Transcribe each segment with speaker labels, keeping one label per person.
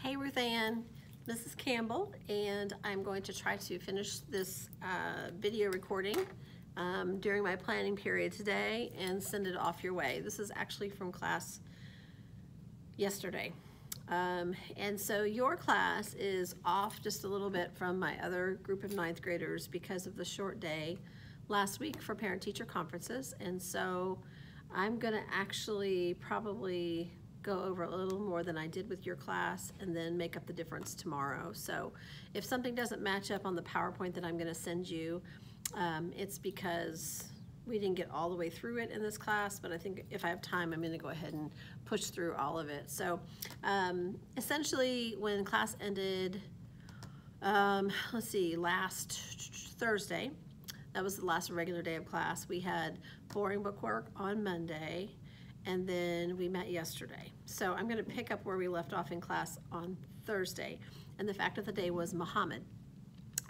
Speaker 1: Hey Ruth Ann, Mrs. Campbell, and I'm going to try to finish this video recording during my planning period today and send it off your way. This is actually from class yesterday. And so your class is off just a little bit from my other group of 9th graders because of the short day last week for parent-teacher conferences. And so I'm gonna actually probably go over a little more than I did with your class and then make up the difference tomorrow. So if something doesn't match up on the PowerPoint that I'm gonna send you, it's because we didn't get all the way through it in this class, but I think if I have time, I'm gonna go ahead and push through all of it. So essentially when class ended, let's see, last Thursday, that was the last regular day of class. We had boring book work on Monday, and then we met yesterday. So I'm gonna pick up where we left off in class on Thursday, and the fact of the day was Muhammad.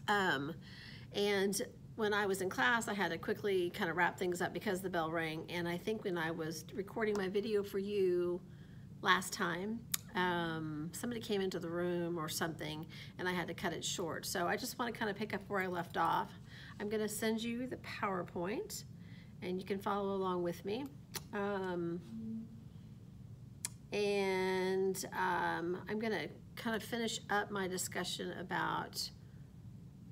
Speaker 1: And when I was in class, I had to quickly kind of wrap things up because the bell rang, and I think when I was recording my video for you last time, somebody came into the room or something, and I had to cut it short. So I just want to kind of pick up where I left off. I'm going to send you the PowerPoint, and you can follow along with me. I'm going to kind of finish up my discussion about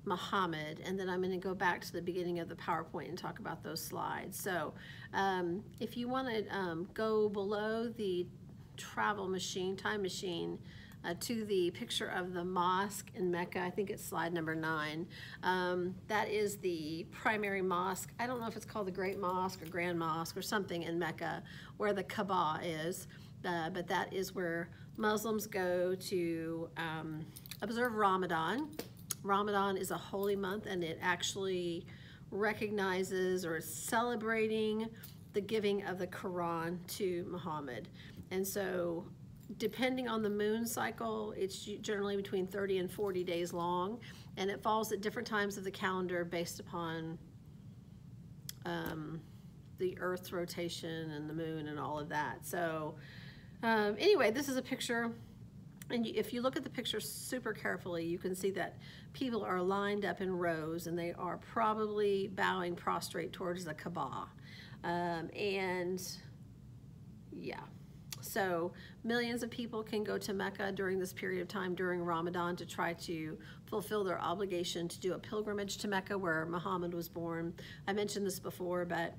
Speaker 1: Muhammad, and then I'm going to go back to the beginning of the PowerPoint and talk about those slides. So if you want to go below the travel machine, time machine, to the picture of the mosque in Mecca. I think it's slide number 9. That is the primary mosque. I don't know if it's called the Great Mosque or Grand Mosque or something in Mecca, where the Kaaba is, but that is where Muslims go to observe Ramadan. Ramadan is a holy month, and it actually recognizes or is celebrating the giving of the Quran to Muhammad. And so depending on the moon cycle, it's generally between 30 and 40 days long, and it falls at different times of the calendar based upon the Earth's rotation and the moon and all of that. So anyway, this is a picture, and if you look at the picture super carefully, you can see that people are lined up in rows, and they are probably bowing prostrate towards the Kaaba. And yeah. So millions of people can go to Mecca during this period of time during Ramadan to try to fulfill their obligation to do a pilgrimage to Mecca where Muhammad was born. I mentioned this before, but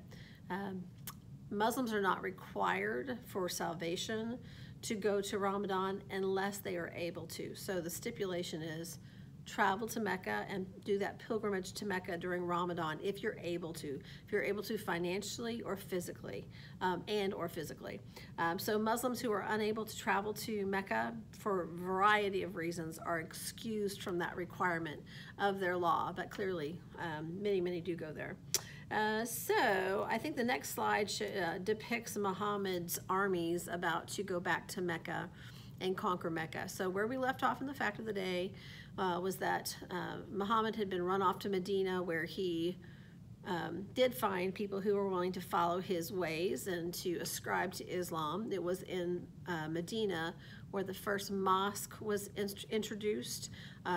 Speaker 1: Muslims are not required for salvation to go to Ramadan unless they are able to. So the stipulation is travel to Mecca and do that pilgrimage to Mecca during Ramadan if you're able to. If you're able to financially or physically, so Muslims who are unable to travel to Mecca for a variety of reasons are excused from that requirement of their law, but clearly many do go there. So I think the next slide depicts Muhammad's armies about to go back to Mecca and conquer Mecca. So where we left off in the fact of the day was that Muhammad had been run off to Medina, where he did find people who were willing to follow his ways and to ascribe to Islam. It was in Medina where the first mosque was introduced.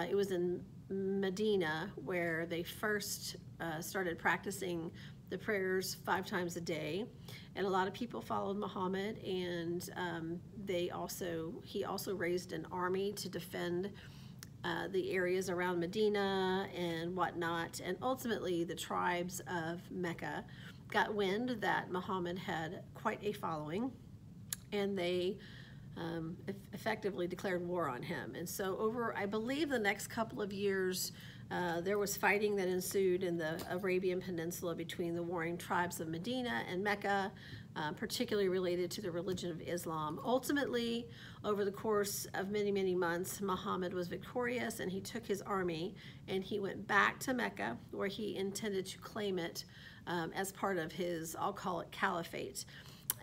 Speaker 1: It was in Medina where they first started practicing the prayers 5 times a day, and a lot of people followed Muhammad, and he also raised an army to defend the areas around Medina and whatnot. And ultimately the tribes of Mecca got wind that Muhammad had quite a following, and they effectively declared war on him. And so over, I believe, the next couple of years, there was fighting that ensued in the Arabian Peninsula between the warring tribes of Medina and Mecca, particularly related to the religion of Islam. Ultimately, over the course of many months, Muhammad was victorious, and he took his army and he went back to Mecca, where he intended to claim it as part of his, I'll call it, caliphate.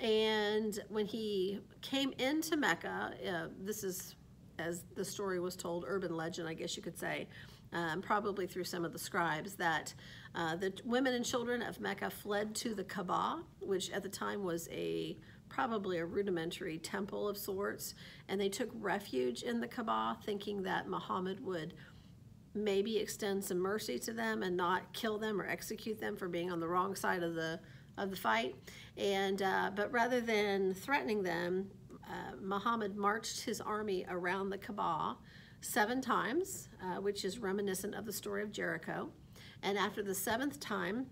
Speaker 1: And when he came into Mecca, this is, as the story was told, urban legend, I guess you could say, probably through some of the scribes, that the women and children of Mecca fled to the Kaaba, which at the time was a probably a rudimentary temple of sorts, and they took refuge in the Kaaba, thinking that Muhammad would maybe extend some mercy to them and not kill them or execute them for being on the wrong side of the fight. And but rather than threatening them, Muhammad marched his army around the Kaaba 7 times, which is reminiscent of the story of Jericho. And after the 7th time,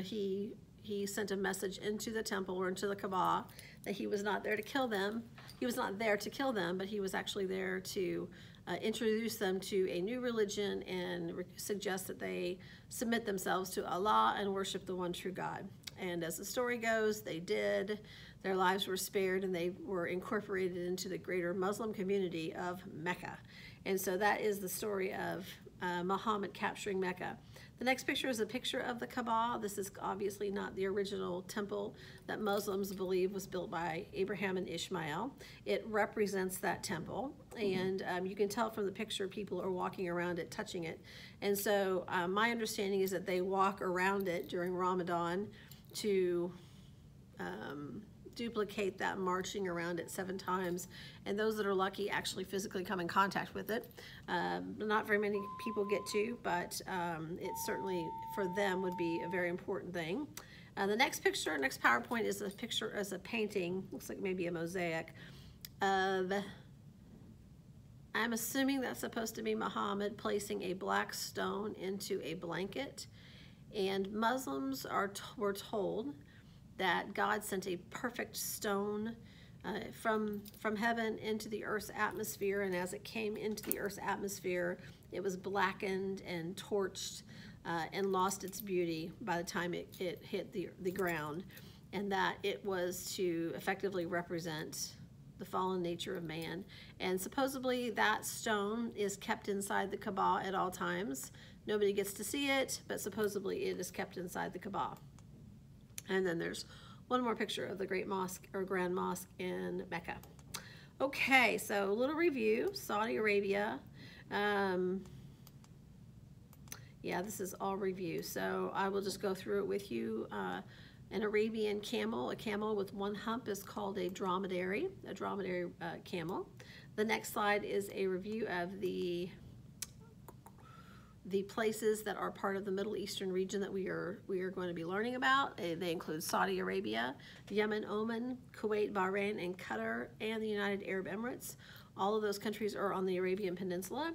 Speaker 1: he sent a message into the temple or into the Kaaba that he was not there to kill them. He was not there to kill them, but he was actually there to introduce them to a new religion and suggest that they submit themselves to Allah and worship the one true God. And as the story goes, they did. Their lives were spared, and they were incorporated into the greater Muslim community of Mecca. And so that is the story of Muhammad capturing Mecca. The next picture is a picture of the Kaaba. This is obviously not the original temple that Muslims believe was built by Abraham and Ishmael. It represents that temple, and you can tell from the picture people are walking around it, touching it. And so my understanding is that they walk around it during Ramadan to duplicate that marching around it 7 times, and those that are lucky actually physically come in contact with it. Not very many people get to, but it certainly for them would be a very important thing. The next picture, next PowerPoint, is a picture as a painting, looks like maybe a mosaic of, I'm assuming that's supposed to be Muhammad placing a black stone into a blanket. And Muslims were told that God sent a perfect stone from heaven into the Earth's atmosphere, and as it came into the Earth's atmosphere, it was blackened and torched and lost its beauty by the time it hit the ground, and that it was to effectively represent the fallen nature of man. And supposedly that stone is kept inside the Kaaba at all times. Nobody gets to see it, but supposedly it is kept inside the Kaaba. And then there's one more picture of the Great Mosque or Grand Mosque in Mecca. Okay, so a little review. Saudi Arabia. Yeah, this is all review. So I will just go through it with you. An Arabian camel, a camel with 1 hump, is called a dromedary camel. The next slide is a review of the places that are part of the Middle Eastern region that we are going to be learning about. They include Saudi Arabia, Yemen, Oman, Kuwait, Bahrain, and Qatar, and the United Arab Emirates. All of those countries are on the Arabian Peninsula.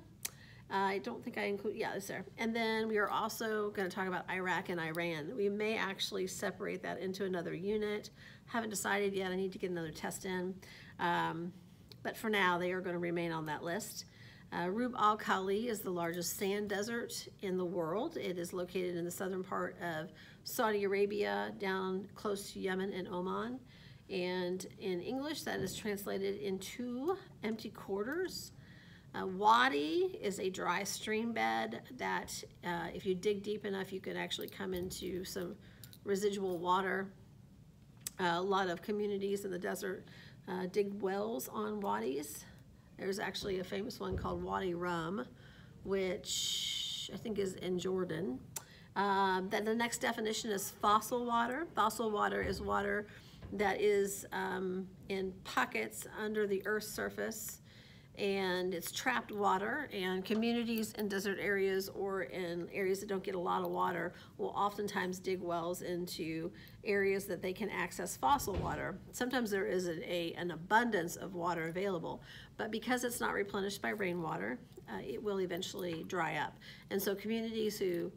Speaker 1: I don't think I include, yeah, it's there. And then we are also going to talk about Iraq and Iran. We may actually separate that into another unit. Haven't decided yet. I need to get another test in. But for now, they are going to remain on that list. Rub al Khali is the largest sand desert in the world. It is located in the southern part of Saudi Arabia, down close to Yemen and Oman. And in English, that is translated into empty quarters. Wadi is a dry stream bed that if you dig deep enough, you can actually come into some residual water. A lot of communities in the desert dig wells on wadis. There's actually a famous one called Wadi Rum, which I think is in Jordan. Then the next definition is fossil water. Fossil water is water that is in pockets under the Earth's surface, and it's trapped water, and communities in desert areas or in areas that don't get a lot of water will oftentimes dig wells into areas that they can access fossil water. Sometimes there is an abundance of water available, but because it's not replenished by rainwater, it will eventually dry up. And so communities who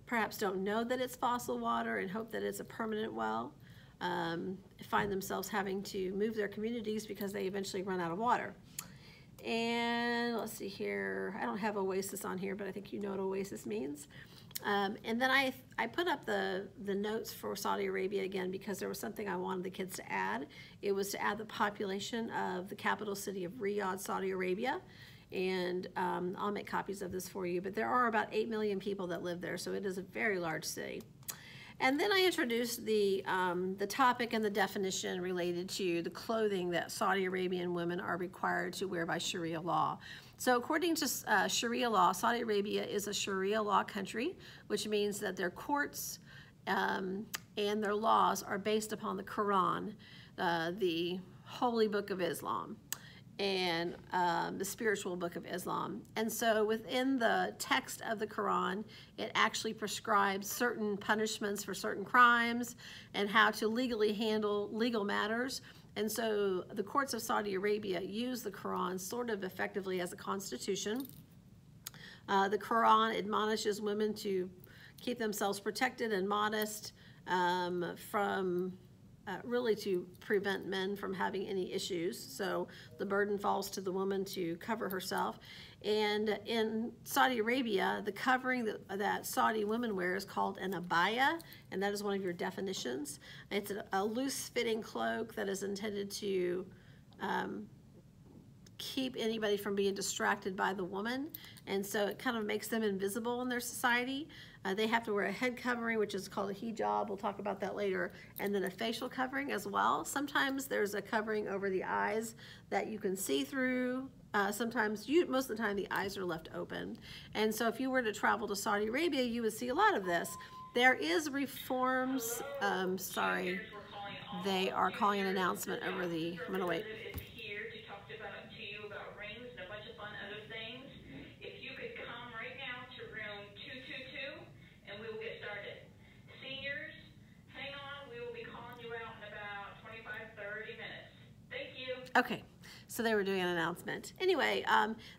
Speaker 1: perhaps don't know that it's fossil water and hope that it's a permanent well find themselves having to move their communities because they eventually run out of water. And let's see here, I don't have oasis on here, but I think you know what oasis means. And then I put up the notes for Saudi Arabia again because there was something I wanted the kids to add. It was to add the population of the capital city of Riyadh, Saudi Arabia. And I'll make copies of this for you, but there are about 8 million people that live there, so it is a very large city. And then I introduced the topic and the definition related to the clothing that Saudi Arabian women are required to wear by Sharia law. So according to Sharia law, Saudi Arabia is a Sharia law country, which means that their courts and their laws are based upon the Quran. the holy book of Islam and the spiritual book of Islam. And so within the text of the Quran, it actually prescribes certain punishments for certain crimes and how to legally handle legal matters. And so the courts of Saudi Arabia use the Quran sort of effectively as a constitution. The Quran admonishes women to keep themselves protected and modest from really to prevent men from having any issues. So the burden falls to the woman to cover herself. And in Saudi Arabia, the covering that Saudi women wear is called an abaya, and that is one of your definitions. It's a loose-fitting cloak that is intended to keep anybody from being distracted by the woman, and so it kind of makes them invisible in their society. They have to wear a head covering, which is called a hijab. We'll talk about that later, and then a facial covering as well. Sometimes there's a covering over the eyes that you can see through. Sometimes, most of the time, the eyes are left open. And so if you were to travel to Saudi Arabia, you would see a lot of this. There is reforms. Sorry, they are calling an announcement over the, I'm gonna wait. Okay, so they were doing an announcement. Anyway,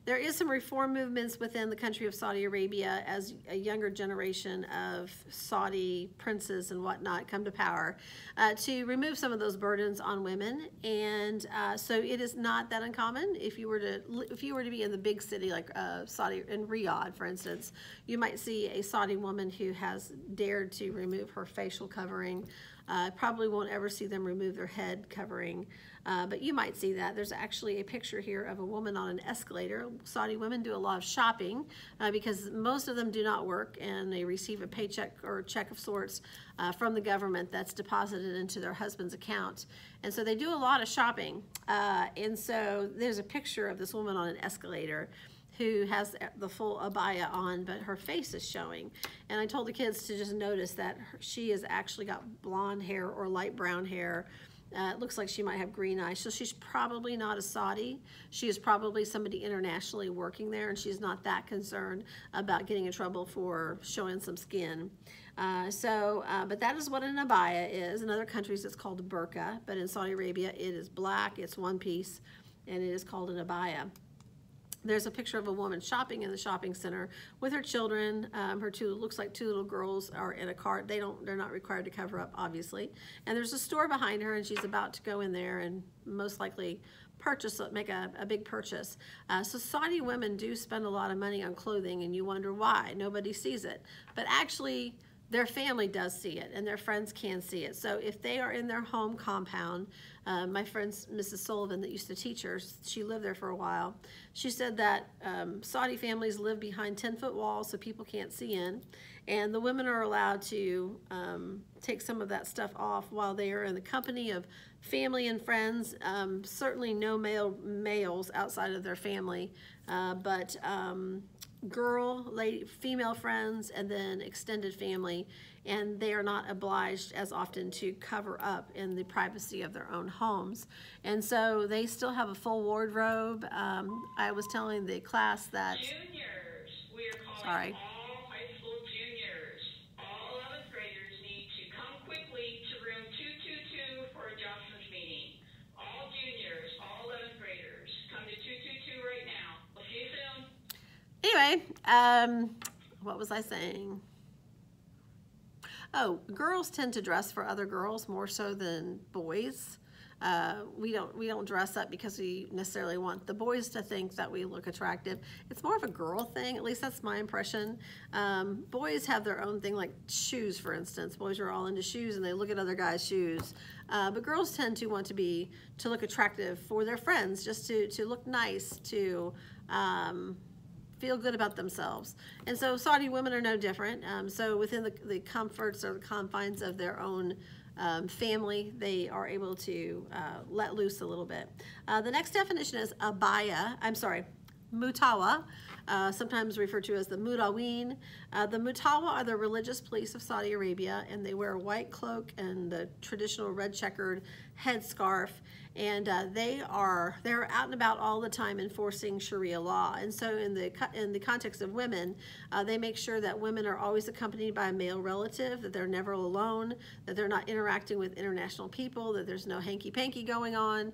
Speaker 1: there is some reform movements within the country of Saudi Arabia as a younger generation of Saudi princes and whatnot come to power to remove some of those burdens on women. And so it is not that uncommon. If you were to be in the big city like Saudi, in Riyadh, for instance, you might see a Saudi woman who has dared to remove her facial covering. Probably won't ever see them remove their head covering, but you might see that. There's actually a picture here of a woman on an escalator. Saudi women do a lot of shopping because most of them do not work, and they receive a paycheck or a check of sorts from the government that's deposited into their husband's account. And so they do a lot of shopping. And so there's a picture of this woman on an escalator who has the full abaya on, but her face is showing. And I told the kids to just notice that she has actually got blonde hair or light brown hair. It looks like she might have green eyes, so she's probably not a Saudi. She is probably somebody internationally working there, and she's not that concerned about getting in trouble for showing some skin. But that is what an abaya is. In other countries, it's called a burqa, but in Saudi Arabia, it is black, it's one piece, and it is called an abaya. There's a picture of a woman shopping in the shopping center with her children. Looks like two little girls are in a cart. They're not required to cover up, obviously. And there's a store behind her, and she's about to go in there and most likely make a big purchase. So Saudi women do spend a lot of money on clothing, and you wonder why. Nobody sees it. But actually, their family does see it, and their friends can see it. So if they are in their home compound, my friend Mrs. Sullivan that used to teach her, she lived there for a while, she said that Saudi families live behind 10-foot walls so people can't see in, and the women are allowed to take some of that stuff off while they are in the company of family and friends. Certainly no males outside of their family, but female friends, and then extended family, and they are not obliged as often to cover up in the privacy of their own homes. And so they still have a full wardrobe. I was telling the class that
Speaker 2: juniors, we are calling all high school juniors. All 11th graders need to come quickly to room 222 for a Johnson's meeting. All juniors, all 11th graders, come to 222 right now. We'll see you soon.
Speaker 1: Anyway, what was I saying? Oh, girls tend to dress for other girls more so than boys. We don't dress up because we necessarily want the boys to think that we look attractive. It's more of a girl thing, at least that's my impression. Boys have their own thing, like shoes, for instance. Boys are all into shoes, and they look at other guys' shoes. But girls tend to want to look attractive for their friends, just to look nice, to feel good about themselves. And so Saudi women are no different. So within the comforts or the confines of their own family, they are able to let loose a little bit. The next definition is mutawa, sometimes referred to as the Murawin. The Mutawa are the religious police of Saudi Arabia, and they wear a white cloak and the traditional red checkered headscarf, and they're out and about all the time enforcing Sharia law. And so in the context of women, they make sure that women are always accompanied by a male relative, that they're never alone, that they're not interacting with international people, that there's no hanky-panky going on.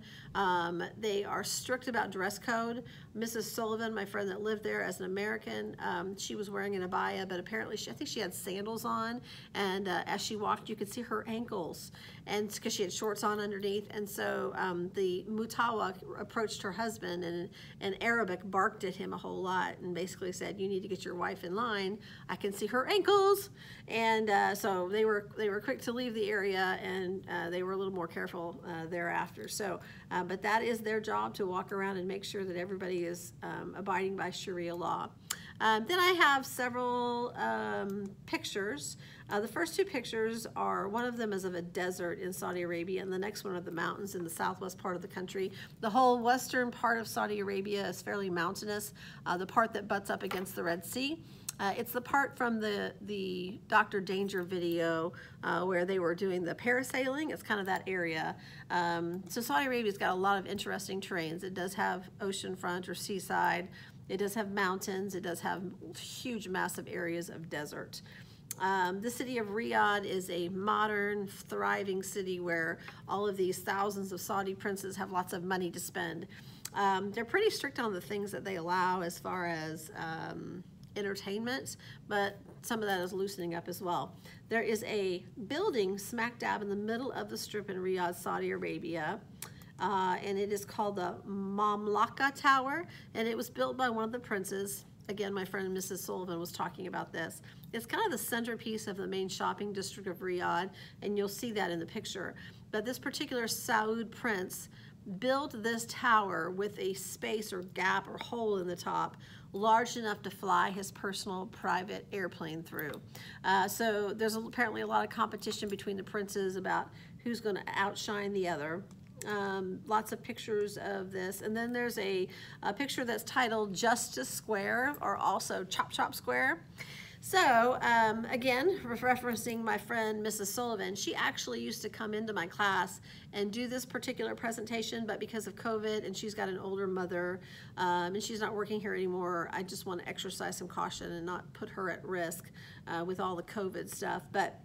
Speaker 1: They are strict about dress code. Mrs. Sullivan, my friend that lived there as an American, she was wearing an abaya, but apparently I think she had sandals on, and as she walked you could see her ankles, and because she had shorts on underneath. And so the mutawa approached her husband and in Arabic barked at him a whole lot and basically said, you need to get your wife in line, I can see her ankles. And so they were quick to leave the area, and they were a little more careful thereafter. So but that is their job, to walk around and make sure that everybody is abiding by Sharia law. Then I have several pictures. The first two pictures are, one of them is of a desert in Saudi Arabia, and the next one of the mountains in the southwest part of the country. The whole western part of Saudi Arabia is fairly mountainous, the part that butts up against the Red Sea. It's the part from the Dr. Danger video where they were doing the parasailing. It's kind of that area. So Saudi Arabia's got a lot of interesting terrains. It does have oceanfront or seaside. It does have mountains. It does have huge, massive areas of desert. The city of Riyadh is a modern, thriving city where all of these thousands of Saudi princes have lots of money to spend. They're pretty strict on the things that they allow as far as entertainment, but some of that is loosening up as well. There is a building smack dab in the middle of the strip in Riyadh, Saudi Arabia, and it is called the Mamlaka Tower, and it was built by one of the princes. Again, my friend Mrs. Sullivan was talking about this. It's kind of the centerpiece of the main shopping district of Riyadh, and you'll see that in the picture. But this particular Saud prince built this tower with a space or gap or hole in the top large enough to fly his personal private airplane through. So there's apparently a lot of competition between the princes about who's going to outshine the other. Lots of pictures of this, and then there's a picture that's titled Justice Square, or also Chop Chop Square. So again, referencing my friend Mrs. Sullivan, she actually used to come into my class and do this particular presentation, but because of COVID and she's got an older mother and she's not working here anymore, I just want to exercise some caution and not put her at risk with all the COVID stuff. But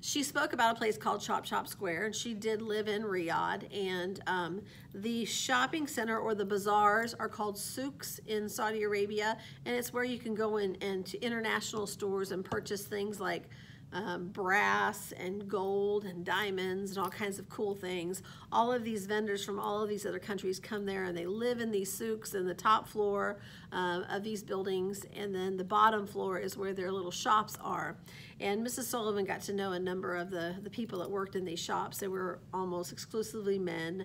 Speaker 1: she spoke about a place called Chop Chop Square, and she did live in Riyadh, and the shopping center or the bazaars are called souks in Saudi Arabia, and it's where you can go in and to international stores and purchase things like brass and gold and diamonds and all kinds of cool things. All of these vendors from all of these other countries come there, and they live in these souks in the top floor of these buildings, and then the bottom floor is where their little shops are. And Mrs. Sullivan got to know a number of the people that worked in these shops. They were almost exclusively men,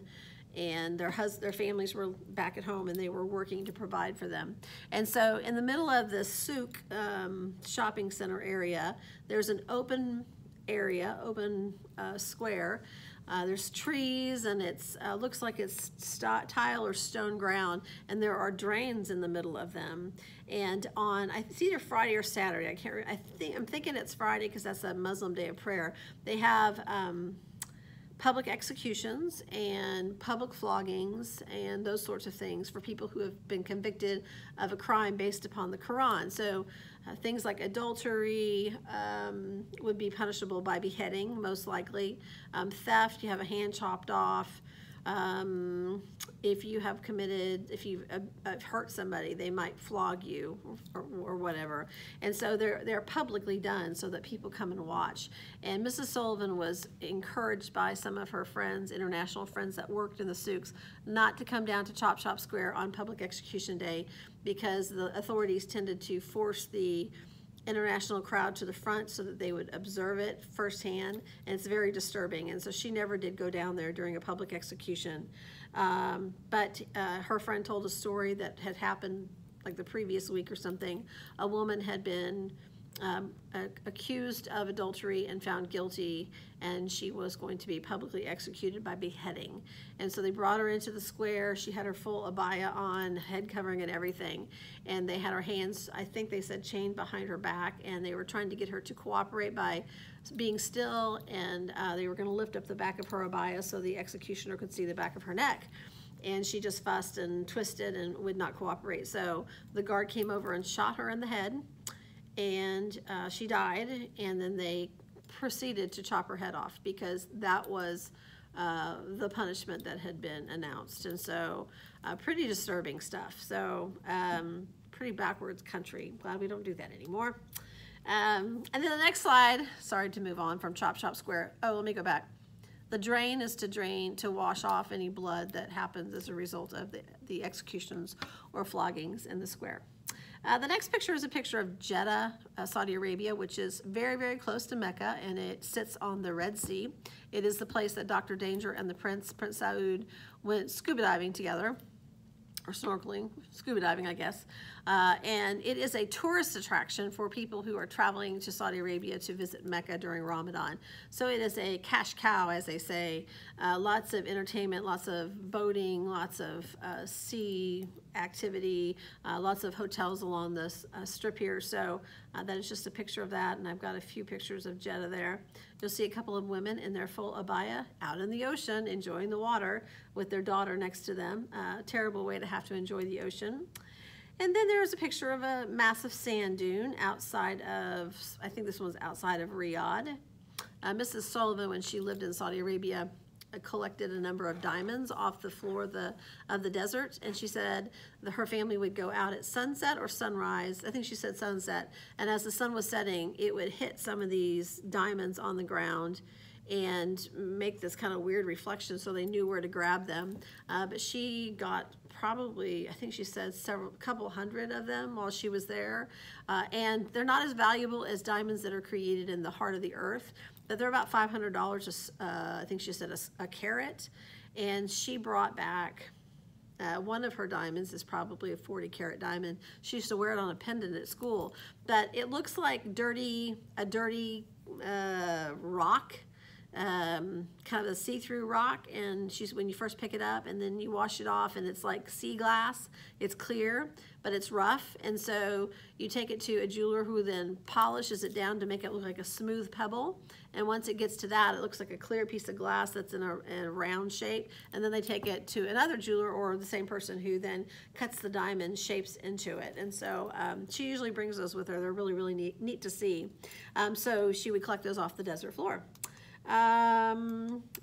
Speaker 1: and their families were back at home, and they were working to provide for them. And so in the middle of the souk shopping center area, there's an open area, square. There's trees, and it's looks like it's tile or stone ground, and there are drains in the middle of them. And on, it's either Friday or Saturday, I can't remember, I'm thinking it's Friday because that's a Muslim day of prayer. They have public executions and public floggings and those sorts of things for people who have been convicted of a crime based upon the Quran. So things like adultery would be punishable by beheading, most likely. Theft, you have a hand chopped off. If you have hurt somebody, they might flog you or whatever. And so they're publicly done so that people come and watch. And Mrs. Sullivan was encouraged by some of her friends, international friends that worked in the souks, not to come down to Chop Chop Square on Public Execution Day, because the authorities tended to force the international crowd to the front so that they would observe it firsthand, and it's very disturbing. And so she never did go down there during a public execution. But her friend told a story that had happened like the previous week or something. A woman had been accused of adultery and found guilty, and she was going to be publicly executed by beheading. And so they brought her into the square. She had her full abaya on, head covering and everything, and they had her hands, I think they said, chained behind her back, and they were trying to get her to cooperate by being still, and they were going to lift up the back of her abaya so the executioner could see the back of her neck. And she just fussed and twisted and would not cooperate. So the guard came over and shot her in the head, and she died, and then they proceeded to chop her head off because that was the punishment that had been announced. And so pretty disturbing stuff. So pretty backwards country. Glad we don't do that anymore. And then the next slide, sorry to move on from Chop Chop Square. Oh, let me go back. The drain is to wash off any blood that happens as a result of the executions or floggings in the square. The next picture is a picture of Jeddah, Saudi Arabia, which is very, very close to Mecca, and it sits on the Red Sea. It is the place that Dr. Danger and the Prince Saud, went scuba diving together, or snorkeling, scuba diving, I guess. And it is a tourist attraction for people who are traveling to Saudi Arabia to visit Mecca during Ramadan. So it is a cash cow, as they say. Lots of entertainment, lots of boating, lots of sea activity, lots of hotels along the strip here. So that is just a picture of that, and I've got a few pictures of Jeddah there. You'll see a couple of women in their full abaya out in the ocean enjoying the water with their daughter next to them. Terrible way to have to enjoy the ocean. And then there's a picture of a massive sand dune outside of, I think this one's outside of Riyadh. Mrs. Sullivan, when she lived in Saudi Arabia, collected a number of diamonds off the floor of the desert, and she said that her family would go out at sunset or sunrise. I think she said sunset, and as the sun was setting, it would hit some of these diamonds on the ground and make this kind of weird reflection, so they knew where to grab them. But she got probably, I think she said couple hundred of them while she was there, and they're not as valuable as diamonds that are created in the heart of the earth, but they're about $500, I think she said a carat, and she brought back one of her diamonds is probably a 40-carat diamond. She used to wear it on a pendant at school, but it looks like a dirty rock, kind of a see-through rock, and when you first pick it up and then you wash it off, and it's like sea glass. It's clear, but it's rough, and so you take it to a jeweler who then polishes it down to make it look like a smooth pebble, and once it gets to that, it looks like a clear piece of glass that's in a round shape, and then they take it to another jeweler or the same person who then cuts the diamond shapes into it. And so she usually brings those with her. They're really, really neat to see. So she would collect those off the desert floor.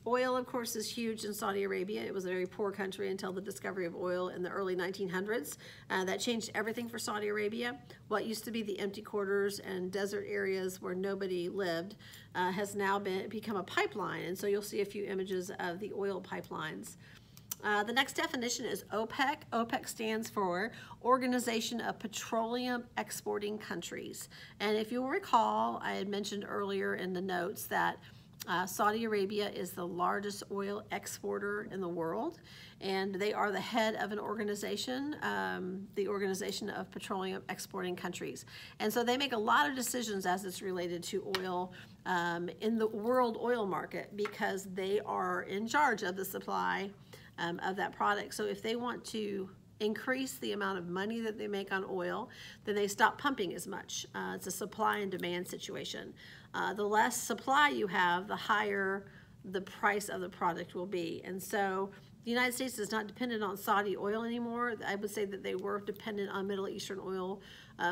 Speaker 1: Oil, of course, is huge in Saudi Arabia. It was a very poor country until the discovery of oil in the early 1900s. That changed everything for Saudi Arabia. What used to be the empty quarters and desert areas where nobody lived has now become a pipeline, and so you'll see a few images of the oil pipelines. The next definition is OPEC. OPEC stands for Organization of Petroleum Exporting Countries. And if you'll recall, I had mentioned earlier in the notes that Saudi Arabia is the largest oil exporter in the world, and they are the head of an organization, the Organization of Petroleum Exporting Countries. And so they make a lot of decisions as it's related to oil in the world oil market, because they are in charge of the supply of that product. So if they want to increase the amount of money that they make on oil, then they stop pumping as much. It's a supply and demand situation. The less supply you have, the higher the price of the product will be. And so the United States is not dependent on Saudi oil anymore. I would say that they were dependent on Middle Eastern oil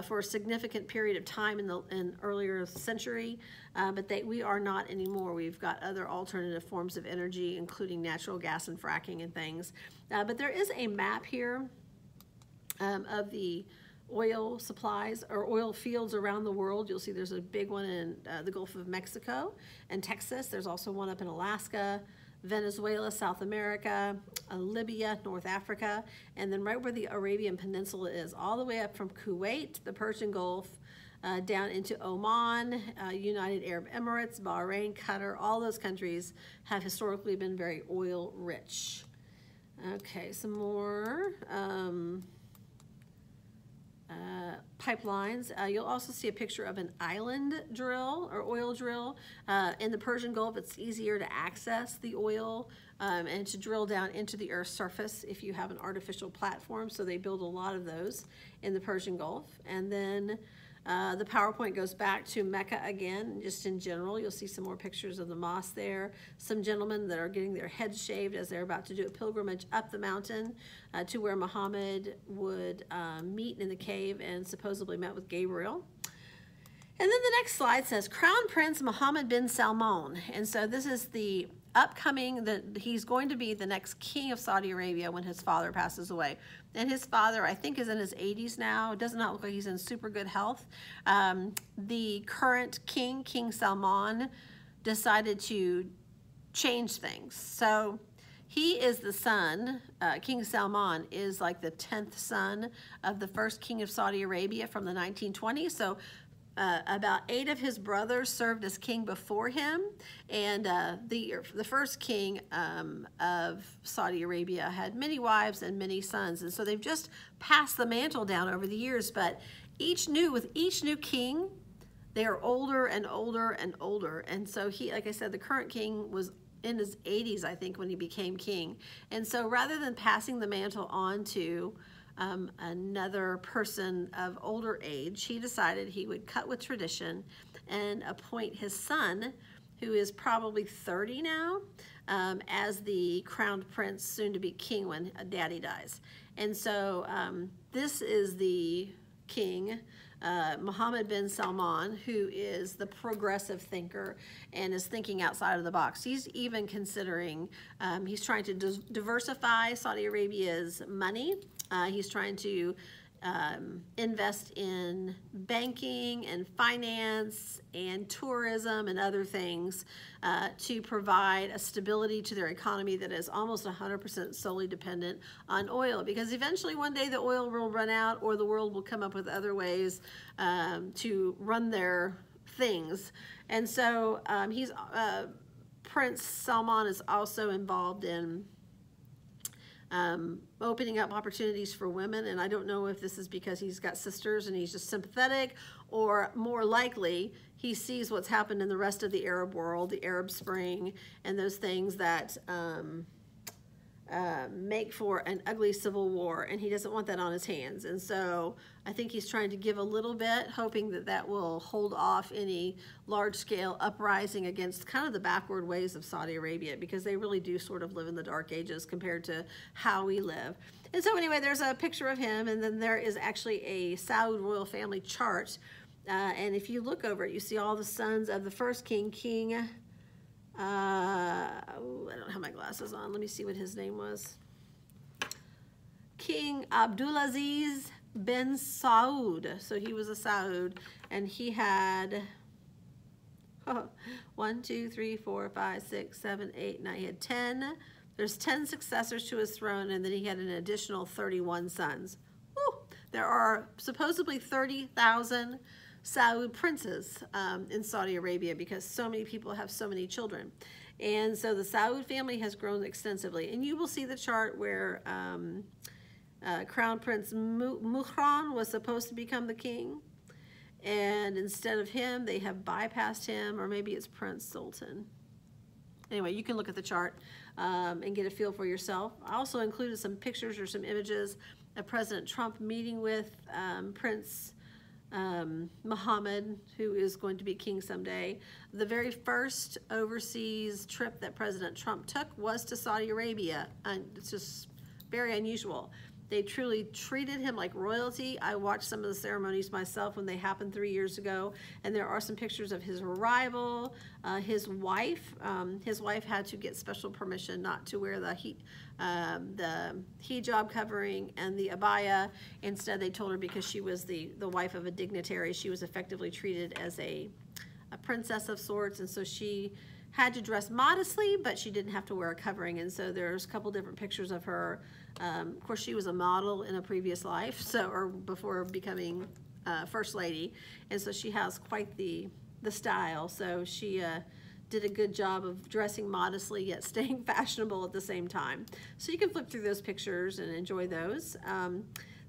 Speaker 1: for a significant period of time in earlier century, but we are not anymore. We've got other alternative forms of energy, including natural gas and fracking and things. But there is a map here of the oil supplies or oil fields around the world. You'll see there's a big one in the Gulf of Mexico and Texas. There's also one up in Alaska, Venezuela, South America, Libya, North Africa, and then right where the Arabian Peninsula is, all the way up from Kuwait, the Persian Gulf, down into Oman, United Arab Emirates, Bahrain, Qatar. All those countries have historically been very oil rich. Okay, some more. pipelines. You'll also see a picture of an island drill or oil drill. In the Persian Gulf, it's easier to access the oil and to drill down into the Earth's surface if you have an artificial platform. So they build a lot of those in the Persian Gulf. And then the PowerPoint goes back to Mecca again, just in general. You'll see some more pictures of the mosque there. Some gentlemen that are getting their heads shaved as they're about to do a pilgrimage up the mountain to where Muhammad would meet in the cave and supposedly met with Gabriel. And then the next slide says Crown Prince Mohammed bin Salman. And so this is the upcoming, he's going to be the next king of Saudi Arabia when his father passes away. And his father, I think, is in his 80s now. It does not look like he's in super good health. The current king, King Salman, decided to change things. So he is the son, King Salman is like the 10th son of the first king of Saudi Arabia from the 1920s. So about 8 of his brothers served as king before him, and the first king of Saudi Arabia had many wives and many sons, and so they've just passed the mantle down over the years. But with each new king, they are older and older and older, and so he, like I said, the current king was in his 80s, I think, when he became king. And so rather than passing the mantle on to another person of older age, he decided he would cut with tradition and appoint his son, who is probably 30 now, as the crowned prince, soon to be king when daddy dies. And so this is the king, Mohammed bin Salman, who is the progressive thinker and is thinking outside of the box. He's even considering, he's trying to diversify Saudi Arabia's money. He's trying to invest in banking and finance and tourism and other things to provide a stability to their economy that is almost 100% solely dependent on oil, because eventually one day the oil will run out or the world will come up with other ways to run their things. And so Prince Salman is also involved in opening up opportunities for women, and I don't know if this is because he's got sisters and he's just sympathetic, or more likely he sees what's happened in the rest of the Arab world, the Arab Spring, and those things that make for an ugly civil war, and he doesn't want that on his hands. And so I think he's trying to give a little bit, hoping that that will hold off any large-scale uprising against kind of the backward ways of Saudi Arabia, because they really do sort of live in the dark ages compared to how we live. And so anyway, there's a picture of him, and then there is actually a Saud royal family chart. And if you look over it, you see all the sons of the first king, I don't have my glasses on. Let me see what his name was. King Abdulaziz bin Saud. So he was a Saud, and he had 1, 2, 3, 4, 5, 6, 7, 8, 9. He had 10. There's 10 successors to his throne, and then he had an additional 31 sons. Woo! There are supposedly 30,000 Saud princes in Saudi Arabia, because so many people have so many children. And so the Saud family has grown extensively. And you will see the chart where Crown Prince Muhran was supposed to become the king. And instead of him, they have bypassed him, or maybe it's Prince Sultan. Anyway, you can look at the chart and get a feel for yourself. I also included some pictures or some images of President Trump meeting with Prince Mohammed, who is going to be king someday. The very first overseas trip that President Trump took was to Saudi Arabia, and it's just very unusual. They truly treated him like royalty. I watched some of the ceremonies myself when they happened 3 years ago, and there are some pictures of his arrival. His wife had to get special permission not to wear the hijab covering and the abaya. Instead, they told her, because she was the wife of a dignitary, she was effectively treated as a princess of sorts, and so she had to dress modestly, but she didn't have to wear a covering. And so there's a couple different pictures of her. Of course, she was a model in a previous life, or before becoming First Lady, and so she has quite the style. So she did a good job of dressing modestly yet staying fashionable at the same time. So you can flip through those pictures and enjoy those.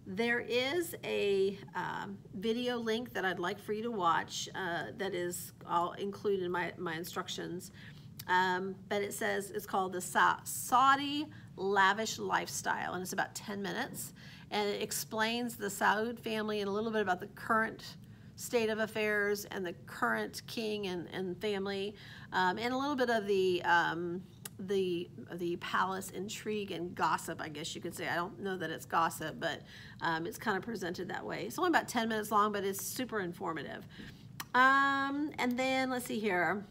Speaker 1: There is a video link that I'd like for you to watch that is, I'll include in my instructions. But it says it's called the Saudi Lavish Lifestyle, and it's about 10 minutes. And it explains the Saud family and a little bit about the current state of affairs and the current king and family, and a little bit of the palace intrigue and gossip, I guess you could say. I don't know that it's gossip, but it's kind of presented that way. It's only about 10 minutes long, but it's super informative. And then let's see here.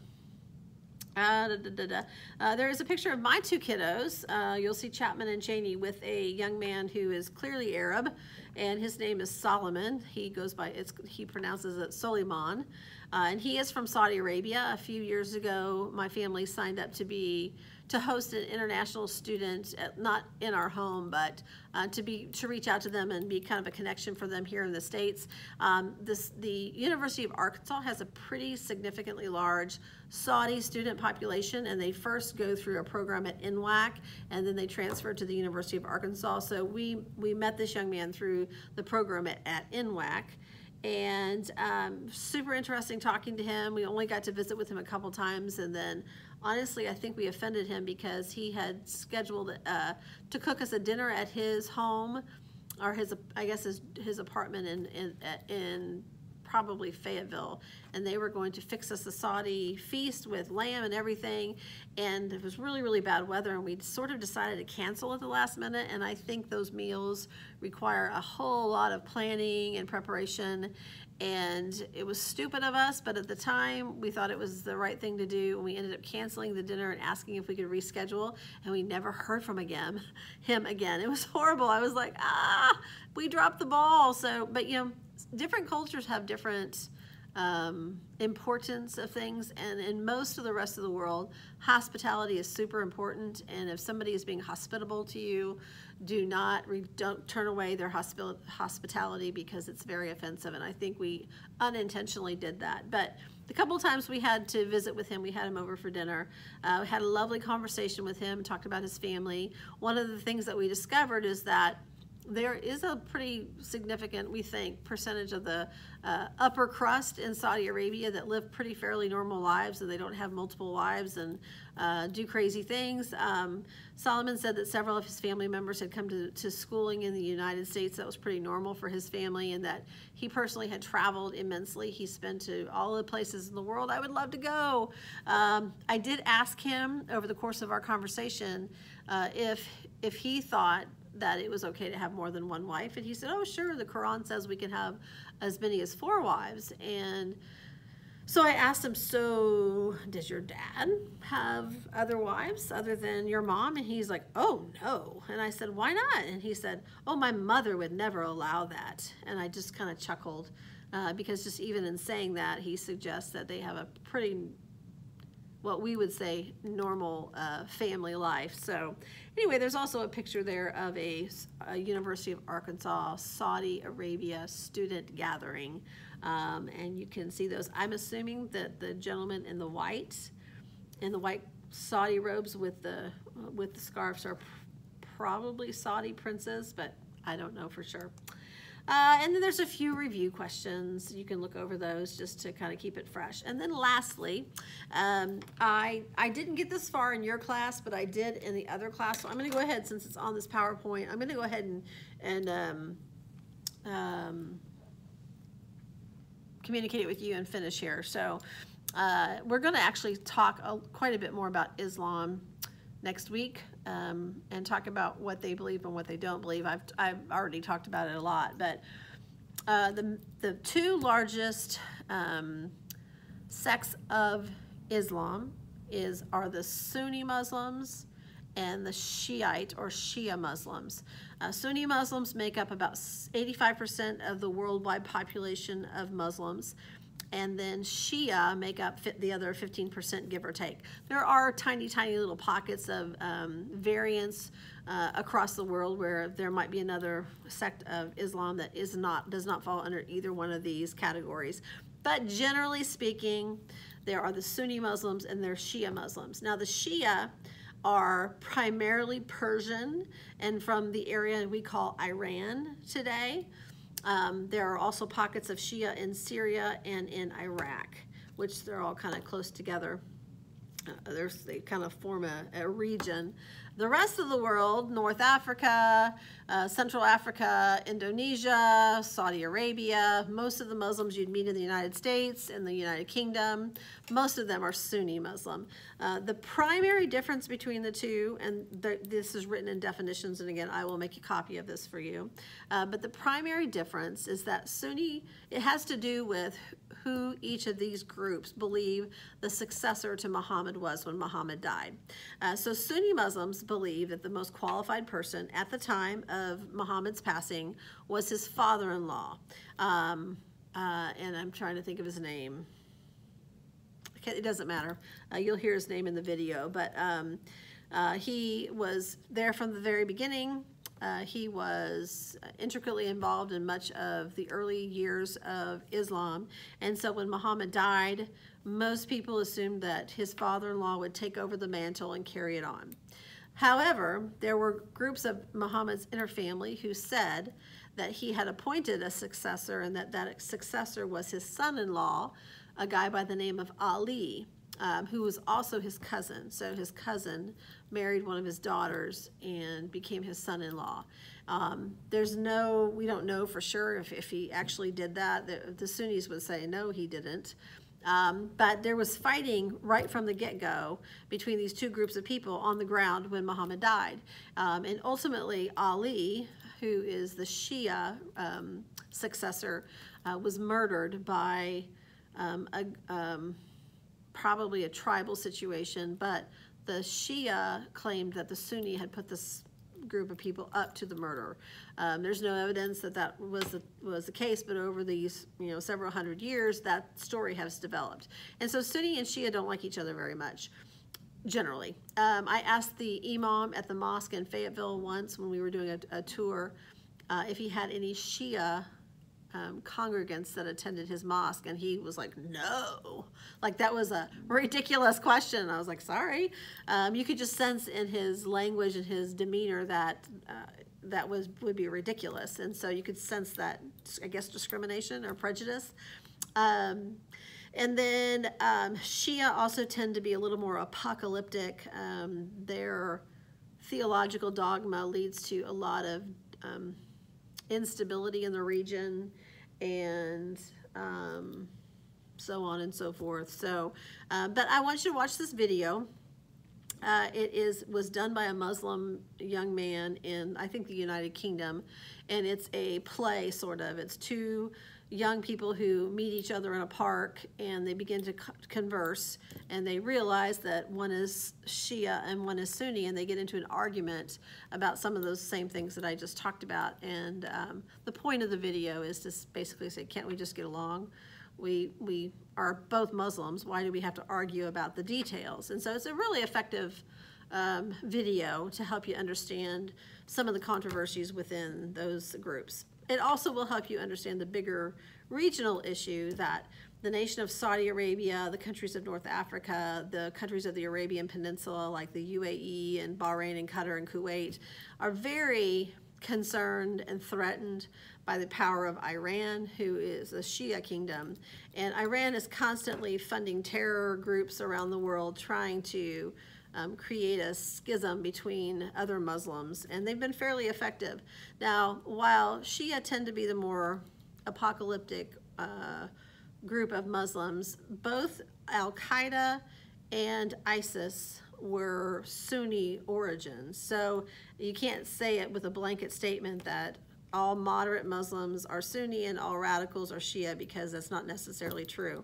Speaker 1: There is a picture of my two kiddos. You'll see Chapman and Cheney with a young man who is clearly Arab, and his name is Solomon. He goes by, he pronounces it Soliman, and he is from Saudi Arabia. A few years ago, my family signed up to host an international student, not in our home, but to reach out to them and be kind of a connection for them here in the States. The University of Arkansas has a pretty significantly large Saudi student population, and they first go through a program at NWAC, and then they transfer to the University of Arkansas. So we met this young man through the program at NWAC. And super interesting talking to him. We only got to visit with him a couple times, and then honestly I think we offended him because he had scheduled to cook us a dinner at his home, or I guess his apartment in probably Fayetteville, and they were going to fix us a Saudi feast with lamb and everything, and it was really, really bad weather, and we sort of decided to cancel at the last minute. And I think those meals require a whole lot of planning and preparation, and it was stupid of us, but at the time we thought it was the right thing to do, and we ended up canceling the dinner and asking if we could reschedule, and we never heard from him again. It was horrible. I was like, we dropped the ball. So, but you know, different cultures have different importance of things, and in most of the rest of the world, hospitality is super important. And if somebody is being hospitable to you, don't turn away their hospitality, because it's very offensive. And I think we unintentionally did that. But the couple of times we had to visit with him, we had him over for dinner. We had a lovely conversation with him, talked about his family. One of the things that we discovered is that there is a pretty significant, we think, percentage of the upper crust in Saudi Arabia that live pretty fairly normal lives, and they don't have multiple wives and do crazy things. Solomon said that several of his family members had come to schooling in the United States. That was pretty normal for his family, and that he personally had traveled immensely. He's been to all the places in the world I would love to go. I did ask him over the course of our conversation if he thought that it was okay to have more than one wife, and he said, oh sure, the Quran says we can have as many as 4 wives. And so I asked him, so does your dad have other wives other than your mom? And he's like, oh no. And I said, why not? And he said, oh, my mother would never allow that. And I just kind of chuckled because just even in saying that, he suggests that they have a pretty, what we would say, normal family life. So anyway, there's also a picture there of a University of Arkansas Saudi Arabia student gathering, and you can see those. I'm assuming that the gentleman in the white Saudi robes with the scarves are probably Saudi princes, but I don't know for sure. And then there's a few review questions. You can look over those just to kind of keep it fresh. And then lastly, I didn't get this far in your class, but I did in the other class. So I'm going to go ahead, since it's on this PowerPoint, I'm going to go ahead and communicate it with you and finish here. So we're going to actually talk quite a bit more about Islam next week, and talk about what they believe and what they don't believe. I've already talked about it a lot, but the 2 largest sects of Islam are the Sunni Muslims and the Shiite or Shia Muslims. Sunni Muslims make up about 85% of the worldwide population of Muslims, and then Shia make up the other 15%, give or take. There are tiny, tiny little pockets of variance across the world where there might be another sect of Islam that does not fall under either one of these categories. But generally speaking, there are the Sunni Muslims and there are Shia Muslims. Now the Shia are primarily Persian and from the area we call Iran today. There are also pockets of Shia in Syria and in Iraq, which they're all kind of close together. They kind of form a region. The rest of the world, North Africa, Central Africa, Indonesia, Saudi Arabia, most of the Muslims you'd meet in the United States and the United Kingdom, most of them are Sunni Muslim. The primary difference between the two, and this is written in definitions, and again, I will make a copy of this for you, but the primary difference is that Sunni, it has to do with who each of these groups believe the successor to Muhammad was when Muhammad died. So Sunni Muslims believe that the most qualified person at the time of Muhammad's passing was his father-in-law. And I'm trying to think of his name. It doesn't matter. You'll hear his name in the video, but he was there from the very beginning. He was intricately involved in much of the early years of Islam, and so when Muhammad died, most people assumed that his father-in-law would take over the mantle and carry it on. However, there were groups of Muhammad's inner family who said that he had appointed a successor and that successor was his son-in-law, a guy by the name of Ali, who was also his cousin. So his cousin married one of his daughters and became his son-in-law. We don't know for sure if he actually did that. The Sunnis would say, no, he didn't. But there was fighting right from the get-go between these two groups of people on the ground when Muhammad died. And ultimately, Ali, who is the Shia successor, was murdered by probably a tribal situation, but the Shia claimed that the Sunni had put this group of people up to the murder. There's no evidence that that was the case, but over these several hundred years, that story has developed. And so Sunni and Shia don't like each other very much, generally. I asked the imam at the mosque in Fayetteville once when we were doing a tour if he had any Shia congregants that attended his mosque, and he was like, no. Like, that was a ridiculous question. I was like, sorry. You could just sense in his language and his demeanor that would be ridiculous, and so you could sense that, I guess, discrimination or prejudice. And then Shia also tend to be a little more apocalyptic. Their theological dogma leads to a lot of instability in the region, and so on and so forth. So, but I want you to watch this video. It was done by a Muslim young man in, I think, the United Kingdom, and it's a play, sort of. It's two young people who meet each other in a park, and they begin to converse, and they realize that one is Shia and one is Sunni, and they get into an argument about some of those same things that I just talked about. And the point of the video is to basically say, can't we just get along? We are both Muslims. Why do we have to argue about the details? And so it's a really effective video to help you understand some of the controversies within those groups. It also will help you understand the bigger regional issue that the nation of Saudi Arabia, the countries of North Africa, the countries of the Arabian Peninsula like the UAE and Bahrain and Qatar and Kuwait are very concerned and threatened by the power of Iran, who is a Shia kingdom. And Iran is constantly funding terror groups around the world trying to create a schism between other Muslims, and they've been fairly effective. Now, while Shia tend to be the more apocalyptic group of Muslims, both Al-Qaeda and ISIS were Sunni origins. So you can't say it with a blanket statement that all moderate Muslims are Sunni and all radicals are Shia, because that's not necessarily true.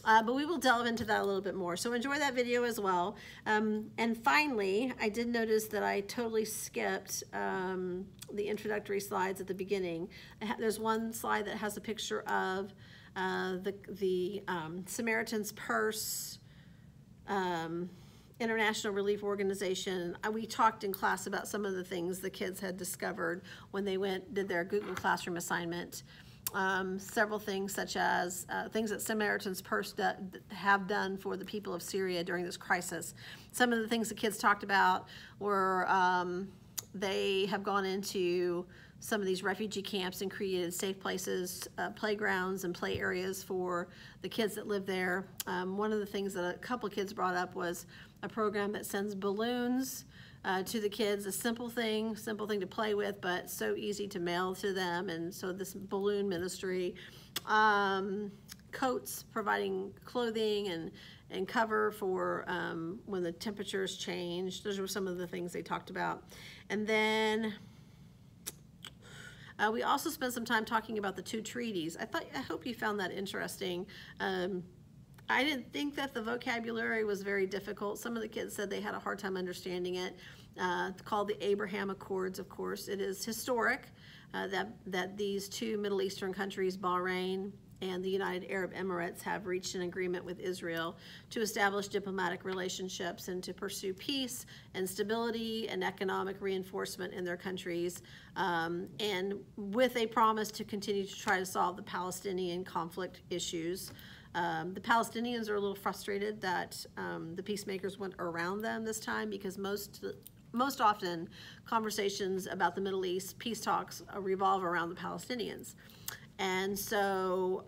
Speaker 1: But we will delve into that a little bit more. So enjoy that video as well. And finally, I did notice that I totally skipped the introductory slides at the beginning. There's one slide that has a picture of the Samaritan's Purse International Relief Organization. We talked in class about some of the things the kids had discovered when they did their Google Classroom assignment. several things such as things that Samaritan's Purse have done for the people of Syria during this crisis. Some of the things the kids talked about were they have gone into some of these refugee camps and created safe places, playgrounds and play areas for the kids that live there. One of the things that a couple of kids brought up was a program that sends balloons to the kids, a simple thing to play with, but so easy to mail to them. And so this balloon ministry, coats, providing clothing and cover for when the temperatures change. Those were some of the things they talked about. And then we also spent some time talking about the 2 treaties. I hope you found that interesting. I didn't think that the vocabulary was very difficult. Some of the kids said they had a hard time understanding it. It's called the Abraham Accords, of course. It is historic that these 2 Middle Eastern countries, Bahrain and the United Arab Emirates, have reached an agreement with Israel to establish diplomatic relationships and to pursue peace and stability and economic reinforcement in their countries, and with a promise to continue to try to solve the Palestinian conflict issues. The Palestinians are a little frustrated that the peacemakers went around them this time, because most often conversations about the Middle East peace talks revolve around the Palestinians. And so,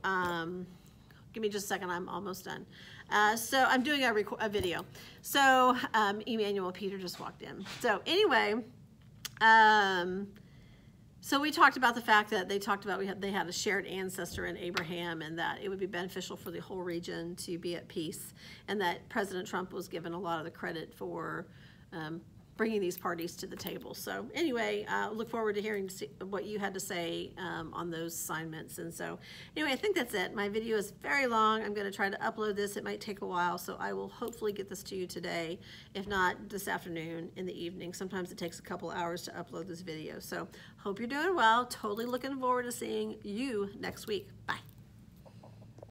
Speaker 1: give me just a second, I'm almost done. So I'm doing a video. So Emmanuel Peter just walked in. So anyway, so we talked about the fact that they had a shared ancestor in Abraham, and that it would be beneficial for the whole region to be at peace, and that President Trump was given a lot of the credit for bringing these parties to the table. So anyway, look forward to hearing what you had to say on those assignments. And so anyway, I think that's it. My video is very long. I'm going to try to upload this. It might take a while, so I will hopefully get this to you today, if not this afternoon, in the evening. Sometimes it takes a couple hours to upload this video. So hope you're doing well. Totally looking forward to seeing you next week. Bye.